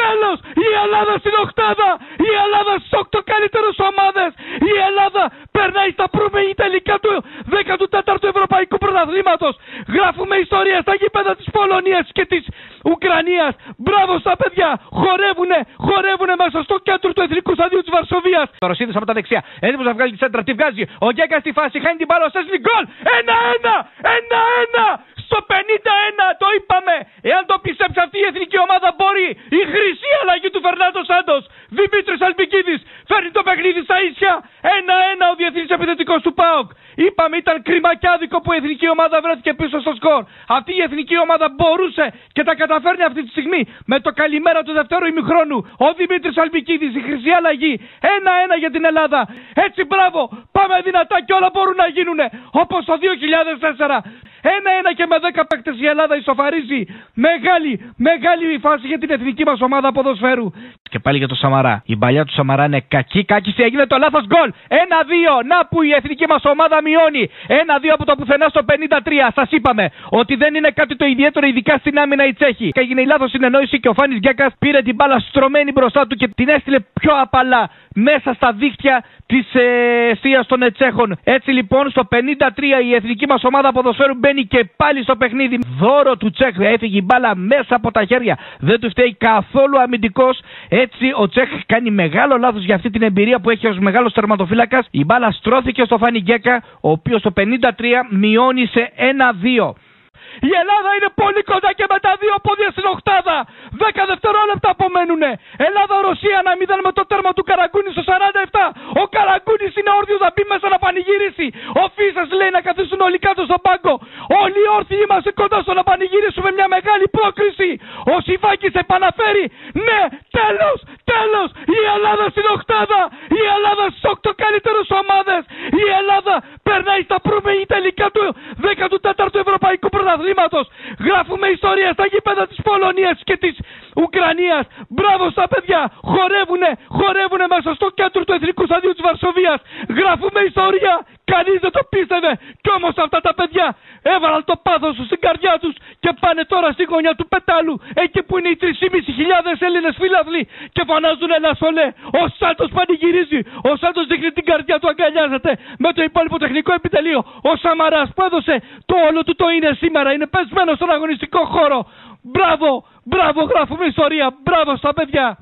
τέλος, η Ελλάδα στην οκτάδα, η Ελλάδα στις 8 καλύτερες ομάδες, η Ελλάδα περνάει στα προμηνή τελικά του 14ου Ευρωπαϊκού Πρωταθλήματος. Γράφουμε ιστορία στα γήπεδα της Πολωνίας και της Ουκρανίας. Μπράβο στα παιδιά, χορεύουνε μέσα στο κέντρο του Εθνικού Σταδίου της Βαρσοβίας. Ο Ρωσίδης από τα δεξιά, έτοιμος να βγάλει τη σέντρα, τη βγάζει. Ο Γκέκας στη φάση, χάνει την μπάλα, στέλνει γκολ. 1-1! Στο 51 το είπαμε! Εάν το πιστέψει αυτή η εθνική ομάδα μπορεί η χρυσή αλλαγή του Φερνάντο Σάντος. Δημήτρης Αλμπικίδης φέρνει το παιχνίδι στα ίσια. 1-1 ο διεθνής επιθετικός του ΠΑΟΚ. Είπαμε ήταν κρίμα και άδικο που η εθνική ομάδα βρέθηκε πίσω στο σκορ. Αυτή η εθνική ομάδα μπορούσε και τα καταφέρνει αυτή τη στιγμή με το καλημέρα του δευτέρου ημιχρόνου. Ο Δημήτρης Αλμπικίδης, η χρυσή αλλαγή. 1-1 για την Ελλάδα. Έτσι μπράβο, πάμε δυνατά και όλα μπορούν να γίνουνε όπως το 2004. 1-1 και με 10 παίκτες η Ελλάδα ισοφαρίζει. Μεγάλη φάση για την εθνική μας ομάδα ποδοσφαίρου. Και πάλι για το Σαμαρά. Η παλιά του Σαμαρά είναι κακή. Κάκιση, έγινε το λάθος γκολ. 1-2. Να που η εθνική μας ομάδα μειώνει. 1-2 από το πουθενά στο 53. Σας είπαμε ότι δεν είναι κάτι το ιδιαίτερο, ειδικά στην άμυνα η Τσέχη. Και έγινε η λάθος συνεννόηση και ο Φάνης Γκέκας πήρε την μπάλα στρωμένη μπροστά του και την έστειλε πιο απαλά μέσα στα δίχτυα της εστίας των Τσέχων. Έτσι λοιπόν στο 53 η εθνική μας ομάδα ποδοσφαίρου μπαίνει και πάλι στο παιχνίδι. Δώρο του Τσέχ, έφυγε η μπάλα μέσα από τα χέρια. Δεν του φταίει καθόλου αμυντικός. Έτσι ο Τσέχ κάνει μεγάλο λάθος για αυτή την εμπειρία που έχει ως μεγάλος τερματοφύλακας. Η μπάλα στρώθηκε στο Φάνη Γκέκα, ο οποίος στο 53 μειώνει σε 1-2. Η Ελλάδα είναι πολύ κοντά και με τα δύο πόδια στην οκτάδα. 10 δευτερόλεπτα απομένουνε. Ελλάδα-Ρωσία 1-0 με το τέρμα του Καραγκούνη στο 47. Ο Καραγκούνης είναι όρθιος να μπει μέσα να πανηγυρίσει. Ο Φίσας λέει να καθίσουν όλοι κάτω στον πάγκο. Όλοι όρθιοι είμαστε κοντά στο να πανηγυρίσουμε μια μεγάλη πρόκριση. Ο Σιβάκης επαναφέρει. Ναι, τέλος, η Ελλάδα στην οκτάδα. Η Ελλάδα στις 8 καλύτερες ομάδες. Η Ελλάδα περνάει στα προμηνή τελικά του 14ου Ευρωπαϊκού Πρωταθλήματος. Γράφουμε ιστορία στα γήπεδα της Πολωνίας και της Ουκρανίας. Μπράβο στα παιδιά, χορεύουνε μέσα στο κέντρο του Εθνικού Σταδίου της Βαρσοβίας. Γράφουμε ιστορία, κανείς δεν το πίστευε. Κι όμως αυτά τα παιδιά έβαλαν το πάθος τους στην καρδιά τους και πάνε τώρα στη γωνιά του πετάλου, εκεί που είναι οι 3.500 Έλληνες φίλαθλοι και φωνάζουν ένα σολέ. Ο Σάντος πανηγυρίζει, ο Σάντος δείχνει την καρδιά του, αγκαλιάζεται με το υπόλοιπο τεχνικό επιτελείο. Ο Σαμαράς που έδωσε το όλο του το είναι σήμερα, είναι πεσμένο στον αγωνιστικό χώρο. Μπράβο, γράφουμε ιστορία, μπράβο στα παιδιά.